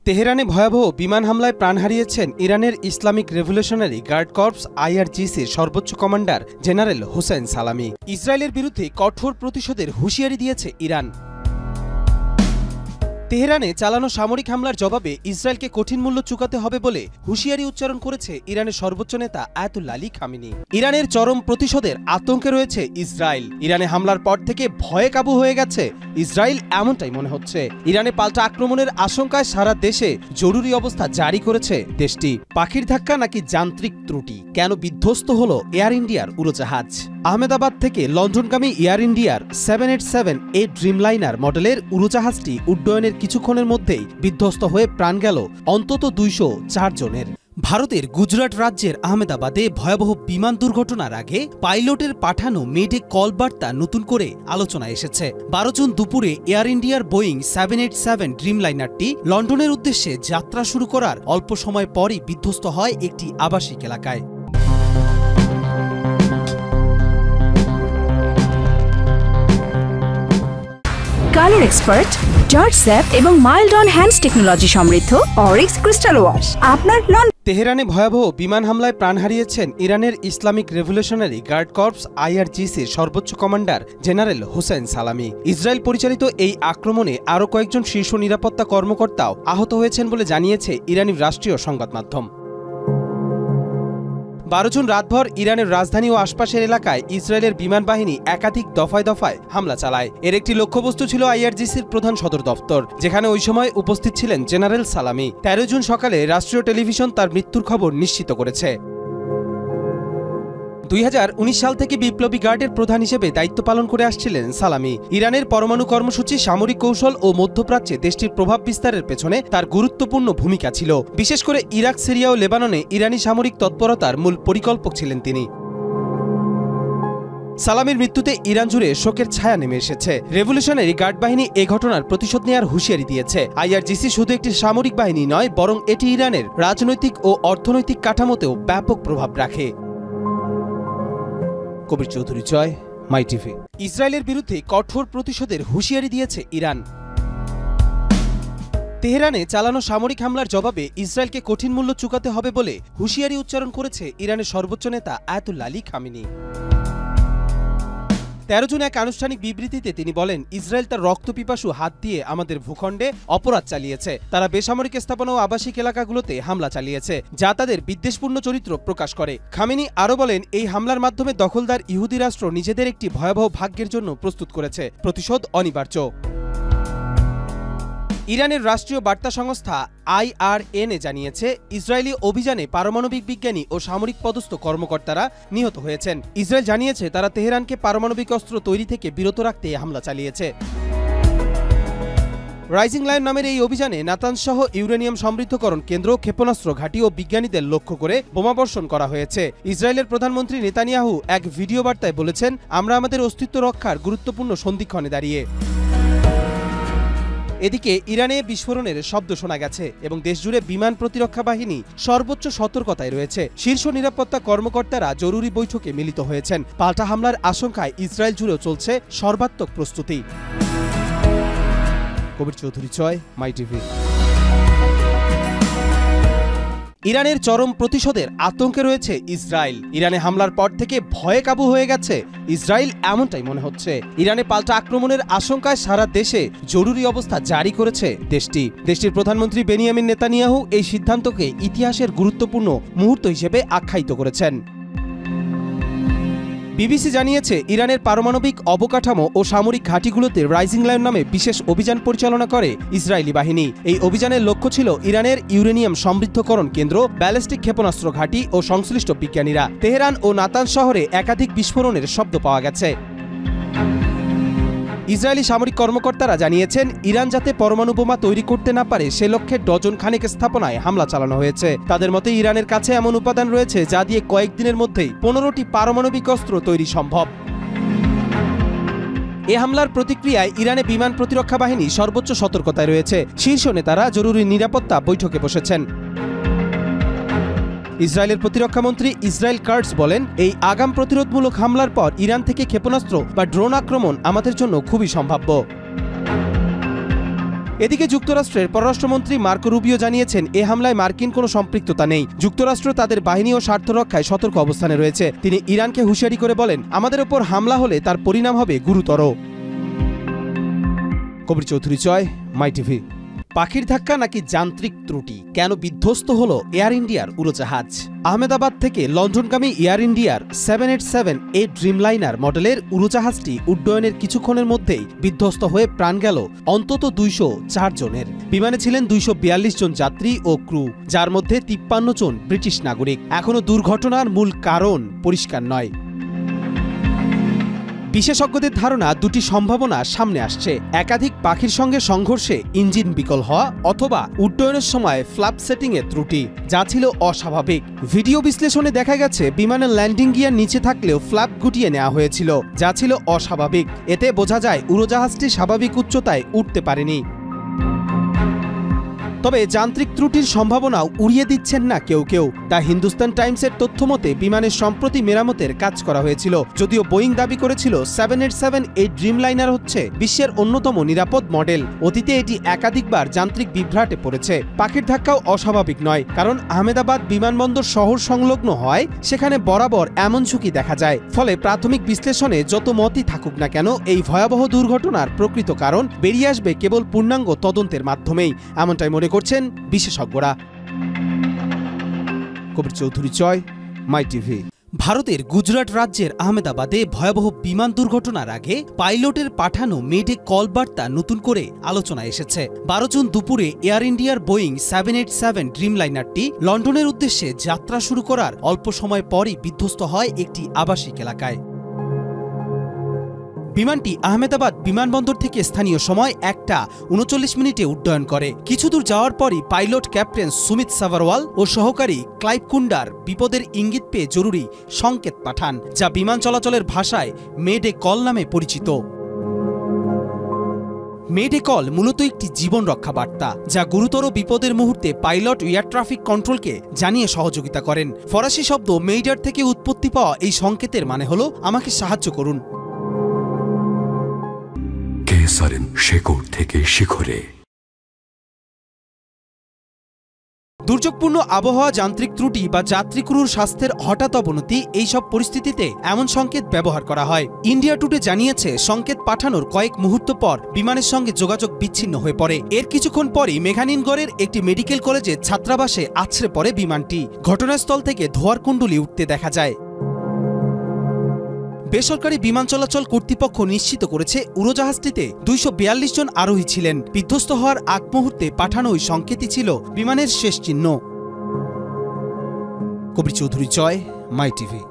তেহরানে ভয়াবহ বিমান হামলায় প্রাণ হারিয়েছেন ইরানের ইসলামিক রেভলিউশনারি গার্ড কর্পস IRGCর সর্বোচ্চ কমান্ডার জেনারেল হোসেন সালামি। ইসরায়েলের বিরুদ্ধে কঠোর প্রতিশোধের হুঁশিয়ারি দিয়েছে ইরান। তেহরানে চালানো সামরিক হামলার জবাবে ইসরায়েলকে কঠিন মূল্য চুকাতে হবে বলে হুঁশিয়ারি উচ্চারণ করেছে ইরানের সর্বোচ্চ নেতা আয়াতুল্লাহ আলী খামেনি। ইরানের চরম প্রতিশোধের আতঙ্কে রয়েছে ইসরায়েল। ইরানে হামলার পর থেকে ভয়ে কাবু হয়ে গেছে ইসরায়েল, এমনটাই মনে হচ্ছে। ইরানে পাল্টা আক্রমণের আশঙ্কায় সারা দেশে জরুরি অবস্থা জারি করেছে দেশটি। পাখির ধাক্কা নাকি যান্ত্রিক ত্রুটি, কেন বিধ্বস্ত হল এয়ার ইন্ডিয়ার উড়োজাহাজ? আহমেদাবাদ থেকে লন্ডনগামী এয়ার ইন্ডিয়ার 787A ড্রিমলাইনার মডেলের উড়োজাহাজটি উড্ডয়নের কিছুক্ষণের মধ্যেই বিধ্বস্ত হয়ে প্রাণ গেল অন্তত 204 জনের। ভারতের গুজরাট রাজ্যের আহমেদাবাদে ভয়াবহ বিমান দুর্ঘটনার আগে পাইলটের পাঠানো মেডে কল বার্তা নতুন করে আলোচনায় এসেছে। 12 জুন দুপুরে এয়ার ইন্ডিয়ার বোয়িং 787 ড্রিমলাইনারটি লন্ডনের উদ্দেশ্যে যাত্রা শুরু করার অল্প সময় পরই বিধ্বস্ত হয় একটি আবাসিক এলাকায়। কালার এক্সপার্ট, জর্জ স্যাপ এবং মাইল্ড অন হ্যান্ডস টেকনোলজি সমৃদ্ধ অরিক্স ক্রিস্টাল ওয়াশ আপনার তেহরানে ভয়াবহ বিমান হামলায় প্রাণ হারিয়েছেন ইরানের ইসলামিক রেভলিউশনারি গার্ড কর্পস IRGCর সর্বোচ্চ কমান্ডার জেনারেল হোসেন সালামি। ইসরায়েল পরিচালিত এই আক্রমণে আরও কয়েকজন শীর্ষ নিরাপত্তা কর্মকর্তাও আহত হয়েছেন বলে জানিয়েছে ইরানি রাষ্ট্রীয় সংবাদ মাধ্যম। 12 জুন রাতভর ইরানের রাজধানী ও আশপাশের এলাকায় ইসরায়েলের বিমান বাহিনী একাধিক দফায় দফায় হামলা চালায়। এর একটি লক্ষ্যবস্তু ছিল IRGCর প্রধান সদর দফতর, যেখানে ওই সময় উপস্থিত ছিলেন জেনারেল সালামি। 13 জুন সকালে রাষ্ট্রীয় টেলিভিশন তার মৃত্যুর খবর নিশ্চিত করেছে। 2019 সাল থেকে বিপ্লবী গার্ডের প্রধান হিসেবে দায়িত্ব পালন করে আসছিলেন সালামি। ইরানের পরমাণু কর্মসূচি, সামরিক কৌশল ও মধ্যপ্রাচ্যে দেশটির প্রভাব বিস্তারের পেছনে তার গুরুত্বপূর্ণ ভূমিকা ছিল। বিশেষ করে ইরাক, সিরিয়া ও লেবাননে ইরানি সামরিক তৎপরতার মূল পরিকল্পক ছিলেন তিনি। সালামির মৃত্যুতে ইরান জুড়ে শোকের ছায়া নেমে এসেছে। রেভলিউশনারি গার্ড বাহিনী এ ঘটনার প্রতিশোধ নেওয়ার হুঁশিয়ারি দিয়েছে। IRGC শুধু একটি সামরিক বাহিনী নয়, বরং এটি ইরানের রাজনৈতিক ও অর্থনৈতিক কাঠামোতেও ব্যাপক প্রভাব রাখে। কবির চৌধুরী, জয়, মাই টিভি। ইসরায়েলের বিরুদ্ধে কঠোর প্রতিশোধের হুঁশিয়ারি দিয়েছে ইরান। তেহরানে চালানো সামরিক হামলার জবাবে ইসরায়েলকে কঠিন মূল্য চুকাতে হবে বলে হুঁশিয়ারি উচ্চারণ করেছে ইরানের সর্বোচ্চ নেতা আয়াতুল্লাহ আলী খামেনি। 13 জুন এক আনুষ্ঠানিক বিবৃতিতে তিনি বলেন, ইসরায়েল তার রক্তপিপাসু হাত দিয়ে আমাদের ভূখণ্ডে অপরাধ চালিয়েছে। তারা বেসামরিক স্থাপনা ও আবাসিক এলাকাগুলোতে হামলা চালিয়েছে, যা তাদের বিদ্বেষপূর্ণ চরিত্র প্রকাশ করে। খামেনি আরও বলেন, এই হামলার মাধ্যমে দখলদার ইহুদি রাষ্ট্র নিজেদের একটি ভয়াবহ ভাগ্যের জন্য প্রস্তুত করেছে। প্রতিশোধ অনিবার্য। ইরানের রাষ্ট্রীয় বার্তা সংস্থা IRNA জানিয়েছে, ইসরায়েলি অভিযানে পারমাণবিক বিজ্ঞানী ও সামরিক পদস্থ কর্মকর্তারা নিহত হয়েছেন। ইসরায়েল জানিয়েছে তারা তেহরানকে পারমাণবিক অস্ত্র তৈরি থেকে বিরত রাখতে হামলা চালিয়েছে। রাইজিং লায়ন নামের এই অভিযানে নাতানজ সহ ইউরেনিয়াম সমৃদ্ধকরণ কেন্দ্র, ক্ষেপণাস্ত্র ঘাঁটি ও বিজ্ঞানীদের লক্ষ্য করে বোমাবর্ষণ করা হয়েছে। ইসরায়েলের প্রধানমন্ত্রী নেতানিয়াহু এক ভিডিও বার্তায় বলেছেন, আমরা আমাদের অস্তিত্ব রক্ষার গুরুত্বপূর্ণ সন্ধিক্ষণে দাঁড়িয়ে। এদিকে ইরানে বিস্ফোরণের শব্দ শোনা গেছে এবং দেশজুড়ে বিমান প্রতিরক্ষা বাহিনী সর্বোচ্চ সতর্কতায় রয়েছে। শীর্ষ নিরাপত্তা কর্মকর্তারা জরুরি বৈঠকে মিলিত হয়েছেন। পাল্টা হামলার আশঙ্কায় ইসরায়েল জুড়েও চলছে সর্বাত্মক প্রস্তুতি। কবির চৌধুরী, জয়, মাই টিভি। ইরানের চরম প্রতিশোধের আতঙ্কে রয়েছে ইসরায়েল। ইরানে হামলার পর থেকে ভয়ে কাবু হয়ে গেছে ইসরায়েল, এমনটাই মনে হচ্ছে। ইরানে পাল্টা আক্রমণের আশঙ্কায় সারা দেশে জরুরি অবস্থা জারি করেছে দেশটির প্রধানমন্ত্রী বেনিয়ামিন নেতানিয়াহু এই সিদ্ধান্তকে ইতিহাসের গুরুত্বপূর্ণ মুহূর্ত হিসেবে আখ্যায়িত করেছেন। বিবিসি জানিয়েছে, ইরানের পারমাণবিক অবকাঠামো ও সামরিক ঘাঁটিগুলোতে রাইজিং লায়ন নামে বিশেষ অভিযান পরিচালনা করে ইসরায়েলি বাহিনী। এই অভিযানের লক্ষ্য ছিল ইরানের ইউরেনিয়াম সমৃদ্ধকরণ কেন্দ্র, ব্যালিস্টিক ক্ষেপণাস্ত্র ঘাঁটি ও সংশ্লিষ্ট বিজ্ঞানীরা। তেহরান ও নাতানজ শহরে একাধিক বিস্ফোরণের শব্দ পাওয়া গেছে। ইসরায়েলি সামরিক কর্মকর্তারা জানিয়েছেন, ইরান যাতে পরমাণু বোমা তৈরি করতে না পারে সে লক্ষ্যে ডজন খানেক স্থাপনায় হামলা চালানো হয়েছে। তাদের মতে ইরানের কাছে এমন উপাদান রয়েছে যা দিয়ে কয়েকদিনের মধ্যেই 15টি পারমাণবিক অস্ত্র তৈরি সম্ভব। এ হামলার প্রতিক্রিয়ায় ইরানে বিমান প্রতিরক্ষা বাহিনী সর্বোচ্চ সতর্কতায় রয়েছে। শীর্ষ নেতারা জরুরি নিরাপত্তা বৈঠকে বসেছেন। ইসরায়েলের প্রতিরক্ষামন্ত্রী ইসরায়েল কার্টস বলেন, এই আগাম প্রতিরোধমূলক হামলার পর ইরান থেকে ক্ষেপণাস্ত্র বা ড্রোন আক্রমণ আমাদের জন্য খুবই সম্ভাব্য। এদিকে যুক্তরাষ্ট্রের পররাষ্ট্রমন্ত্রী মার্কো রুবিও জানিয়েছেন, এ হামলায় মার্কিন কোনো সম্পৃক্ততা নেই। যুক্তরাষ্ট্র তাদের বাহিনী ও স্বার্থ রক্ষায় সতর্ক অবস্থানে রয়েছে। তিনি ইরানকে হুঁশিয়ারি করে বলেন, আমাদের ওপর হামলা হলে তার পরিণাম হবে গুরুতর। কবির চৌধুরী চয়, মাই টিভি। পাখির ধাক্কা নাকি যান্ত্রিক ত্রুটি, কেন বিধ্বস্ত হল এয়ার ইন্ডিয়ার উড়োজাহাজ? আহমেদাবাদ থেকে লন্ডনগামী এয়ার ইন্ডিয়ার 787 ড্রিমলাইনার মডেলের উড়োজাহাজটি উড্ডয়নের কিছুক্ষণের মধ্যেই বিধ্বস্ত হয়ে প্রাণ গেল অন্তত 204 জনের। বিমানে ছিলেন 242 জন যাত্রী ও ক্রু, যার মধ্যে 53 জন ব্রিটিশ নাগরিক। এখনও দুর্ঘটনার মূল কারণ পরিষ্কার নয়। বিশেষজ্ঞদের ধারণা, দুটি সম্ভাবনা সামনে আসছে। একাধিক পাখির সঙ্গে সংঘর্ষে ইঞ্জিন বিকল হওয়া, অথবা উড্ডয়নের সময় ফ্ল্যাপ সেটিংয়ে ত্রুটি, যা ছিল অস্বাভাবিক। ভিডিও বিশ্লেষণে দেখা গেছে বিমানের ল্যান্ডিং গিয়ার নিচে থাকলেও ফ্ল্যাপ গুটিয়ে নেওয়া হয়েছিল, যা ছিল অস্বাভাবিক। এতে বোঝা যায় উড়োজাহাজটি স্বাভাবিক উচ্চতায় উঠতে পারেনি। তবে যান্ত্রিক ত্রুটির সম্ভাবনাও উড়িয়ে দিচ্ছেন না কেউ কেউ। দ্য হিন্দুস্তান টাইমসের তথ্যমতে বিমানের সম্প্রতি মেরামতের কাজ করা হয়েছিল। যদিও বোয়িং দাবি করেছিল 787 ড্রিমলাইনার হচ্ছে বিশ্বের অন্যতম নিরাপদ মডেল। অতীতে এটি একাধিকবার যান্ত্রিক বিভ্রাটে পড়েছে। পাখির ধাক্কাও অস্বাভাবিক নয়, কারণ আহমেদাবাদ বিমানবন্দর শহর সংলগ্ন হয়, সেখানে বরাবর এমন ঝুঁকি দেখা যায়। ফলে প্রাথমিক বিশ্লেষণে যত মতই থাকুক না কেন, এই ভয়াবহ দুর্ঘটনার প্রকৃত কারণ বেরিয়ে আসবে কেবল পূর্ণাঙ্গ তদন্তের মাধ্যমেই, এমনটাই মনে করছেন বিশেষজ্ঞরা। কবির চৌধুরী চয়, মাই টিভি। ভারতের গুজরাট রাজ্যের আহমেদাবাদে ভয়াবহ বিমান দুর্ঘটনার আগে পাইলটের পাঠানো মেডে কল বার্তা নতুন করে আলোচনায় এসেছে। 12 জুন দুপুরে এয়ার ইন্ডিয়ার বোয়িং 787 ড্রিমলাইনারটি লন্ডনের উদ্দেশ্যে যাত্রা শুরু করার অল্প সময় পরই বিধ্বস্ত হয় একটি আবাসিক এলাকায়। বিমানটি আহমেদাবাদ বিমানবন্দর থেকে স্থানীয় সময় 1:39 উড্ডয়ন করে। কিছু দূর যাওয়ার পরই পাইলট ক্যাপ্টেন সুমিত সাভারওয়াল ও সহকারী ক্লাইভ কুন্ডার বিপদের ইঙ্গিত পেয়ে জরুরি সংকেত পাঠান, যা বিমান চলাচলের ভাষায় মেডে কল নামে পরিচিত। মেডে কল মূলত একটি জীবন রক্ষা বার্তা, যা গুরুতর বিপদের মুহূর্তে পাইলট এয়ার ট্রাফিক কন্ট্রোলকে জানিয়ে সহযোগিতা করেন। ফরাসি শব্দ মেইডার থেকে উৎপত্তি পাওয়া এই সংকেতের মানে হল আমাকে সাহায্য করুন। শেকড় থেকে শিখরে। দুর্যোগপূর্ণ আবহাওয়া, যান্ত্রিক ত্রুটি বা যাত্রী ক্রুর স্বাস্থ্যের হঠাৎ অবনতি, এইসব পরিস্থিতিতে এমন সংকেত ব্যবহার করা হয়। ইন্ডিয়া টুডে জানিয়েছে, সংকেত পাঠানোর কয়েক মুহূর্ত পর বিমানের সঙ্গে যোগাযোগ বিচ্ছিন্ন হয়ে পড়ে। এর কিছুক্ষণ পরই মেঘানিনগড়ের একটি মেডিকেল কলেজে ছাত্রাবাসে আছড়ে পড়ে বিমানটি। ঘটনাস্থল থেকে ধোঁয়ার কুণ্ডলী উঠতে দেখা যায়। বেসরকারি বিমান চলাচল কর্তৃপক্ষ নিশ্চিত করেছে, উড়োজাহাজটিতে 242 জন আরোহী ছিলেন। বিধ্বস্ত হওয়ার আগ মুহূর্তে পাঠানো ওই সংকেতই ছিল বিমানের শেষ চিহ্ন। কবির চৌধুরী চয়, মাই টিভি।